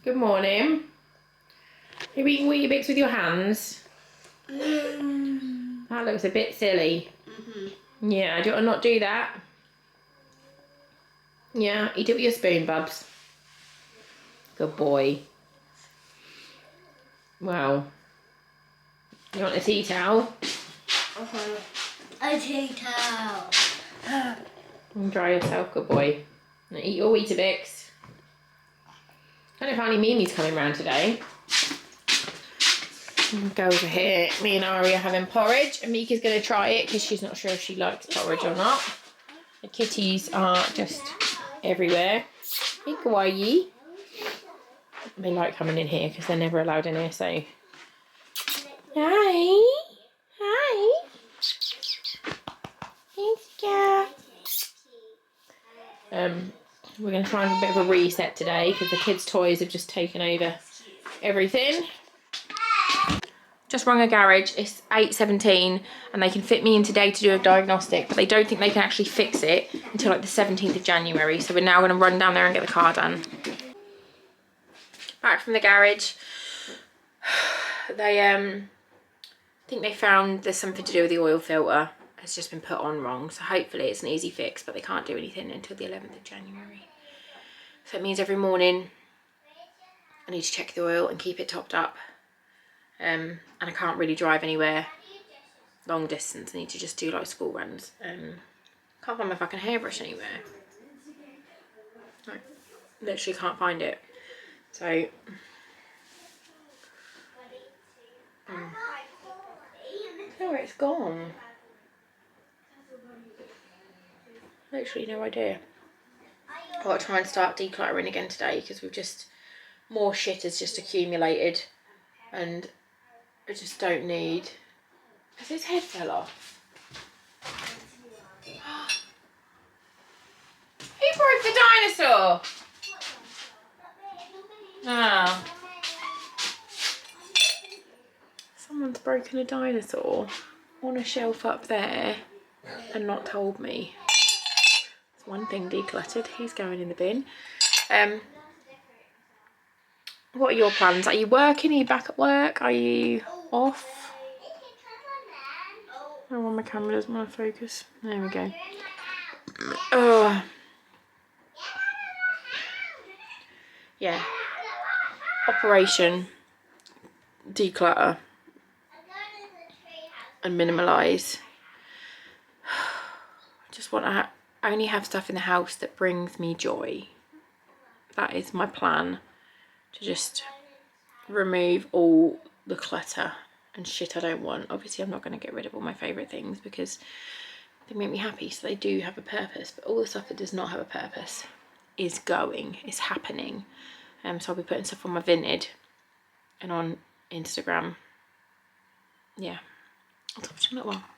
Good morning. Are you eating Weetabix with your hands? That looks a bit silly. Yeah, do you want to not do that? Yeah, eat it with your spoon, Bubs. Good boy. Wow. You want a tea towel? A tea towel. And dry yourself, good boy. Now eat your Weetabix. I don't know if Auntie Mimi's coming round today. Go over here. Me and Ari are having porridge, and Mika's going to try it because she's not sure if she likes porridge or not. The kitties are just everywhere. Hey, kawaii. They like coming in here because they're never allowed in here, so. Hi. Hi. Thanks, Kat. We're going to try and have a bit of a reset today because the kids' toys have just taken over everything. Just rung a garage. It's 8:17 and they can fit me in today to do a diagnostic, but they don't think they can actually fix it until like the 17th of January. So we're now going to run down there and get the car done. Back from the garage. They think they found there's something to do with the oil filter. It's just been put on wrong. So hopefully it's an easy fix, but they can't do anything until the 11th of January. So it means every morning I need to check the oil and keep it topped up. And I can't really drive anywhere long distance. I need to just do like school runs. Can't find my fucking hairbrush anywhere. No, literally can't find it. So where it's gone. Literally no idea. I've got to try and start decluttering again today because we've just, more shit has just accumulated and I just don't need. Has his head fell off? Who broke the dinosaur? Oh. Someone's broken a dinosaur on a shelf up there and not told me. It's one thing decluttered. He's going in the bin. What are your plans? Are you working? Are you back at work? Are you off? Oh, my camera doesn't want to focus. There we go. Oh. Yeah. Operation declutter and minimalise. I just want to only have stuff in the house that brings me joy. That is my plan. To just remove all the clutter and shit I don't want. Obviously I'm not going to get rid of all my favourite things because they make me happy, so they do have a purpose, but all the stuff that does not have a purpose is happening. So I'll be putting stuff on my Vinted and on Instagram. Yeah, I'll talk to you in a little while.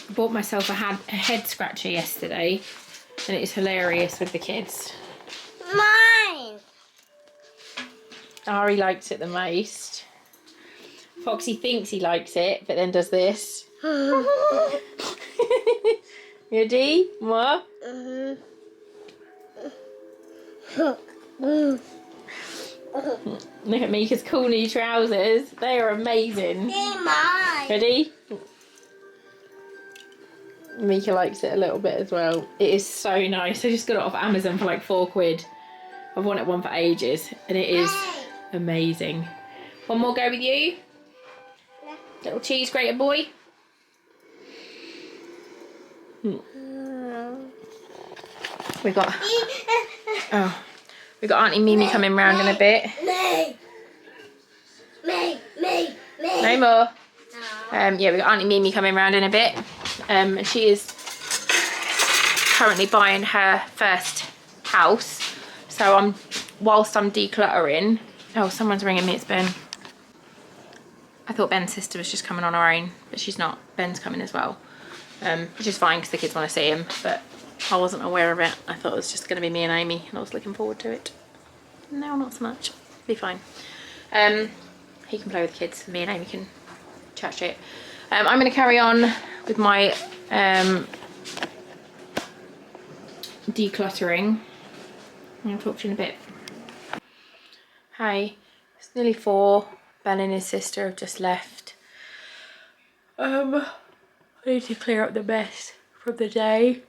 I bought myself a head scratcher yesterday and it's hilarious with the kids. Mine! Ari likes it the most. Foxy thinks he likes it, but then does this. Ready? What? Look at Mika's cool new trousers. They are amazing. They're mine. Ready? Mika likes it a little bit as well. It is so nice. I just got it off Amazon for like £4. I've wanted one for ages and it is amazing. One more go with you? Little cheese grater boy. We got Auntie Mimi coming round in a bit. No more. Yeah, we got Auntie Mimi coming round in a bit. She is currently buying her first house. So whilst I'm decluttering. Oh, someone's ringing me. It's Ben. I thought Ben's sister was just coming on her own, but she's not. Ben's coming as well, which is fine because the kids want to see him, but I wasn't aware of it. I thought it was just going to be me and Amy, and I was looking forward to it. No, not so much. Be fine. He can play with the kids, me and Amy can chat shit. I'm going to carry on with my decluttering. I'm going to talk to you in a bit. Hey, it's nearly 4. Ben and his sister have just left. I need to clear up the mess from the day.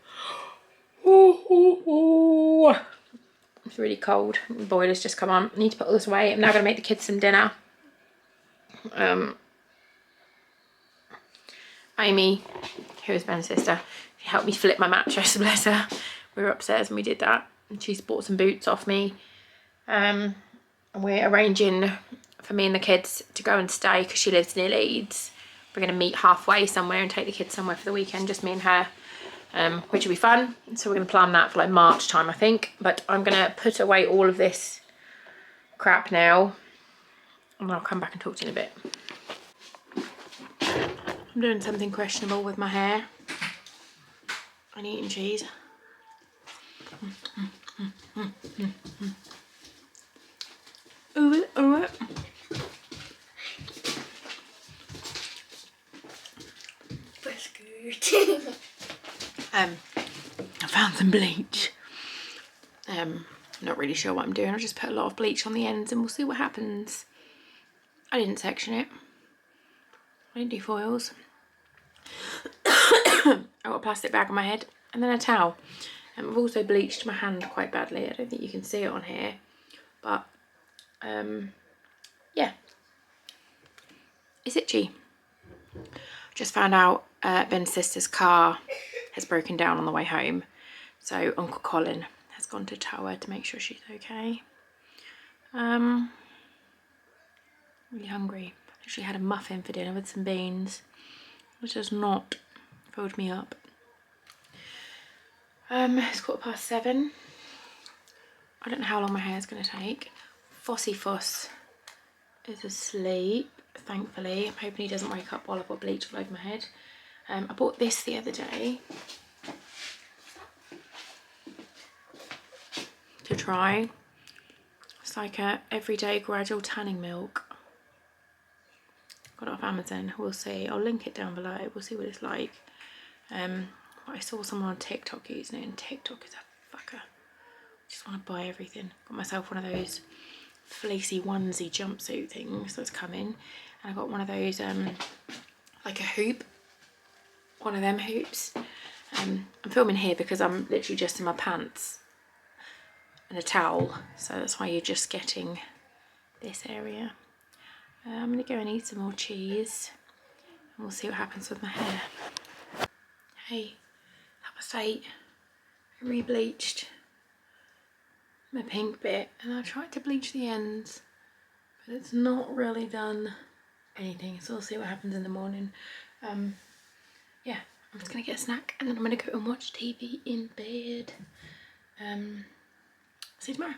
It's really cold. The boiler's just come on. I need to put all this away. I'm now going to make the kids some dinner. Amy, who is Ben's sister, she helped me flip my mattress, bless her. We were upstairs and we did that. And she's bought some boots off me. And we're arranging for me and the kids to go and stay because she lives near Leeds. We're going to meet halfway somewhere and take the kids somewhere for the weekend, just me and her, which will be fun. So we're going to plan that for like March time, I think. But I'm going to put away all of this crap now and I'll come back and talk to you in a bit. I'm doing something questionable with my hair and eating cheese. Ooh, ooh. That's good. I found some bleach. Not really sure what I'm doing. I just put a lot of bleach on the ends and we'll see what happens. I didn't section it. I didn't do foils. I got a plastic bag on my head and then a towel. I've also bleached my hand quite badly. I don't think you can see it on here, but yeah, it's itchy. Just found out Ben's sister's car has broken down on the way home, so Uncle Colin has gone to tow her to make sure she's okay. Really hungry. Actually had a muffin for dinner with some beans, which has not filled me up. It's 7:15. I don't know how long my hair is going to take. Fossy Fuss is asleep, thankfully. I'm hoping he doesn't wake up while I've got bleach all over my head. I bought this the other day to try. It's like a everyday gradual tanning milk. Got it off Amazon. We'll see. I'll link it down below. We'll see what it's like. I saw someone on TikTok using it, and TikTok is a fucker. Just want to buy everything. Got myself one of those fleecy onesie jumpsuit things that's coming, and I got one of those like a hoop, one of them hoops. I'm filming here because I'm literally just in my pants and a towel, so that's why you're just getting this area. I'm gonna go and eat some more cheese and we'll see what happens with my hair. Hey, 8:30, I re-bleached my pink bit and I tried to bleach the ends, but it's not really done anything, so we'll see what happens in the morning. Yeah, I'm just gonna get a snack and then I'm gonna go and watch TV in bed. See you tomorrow.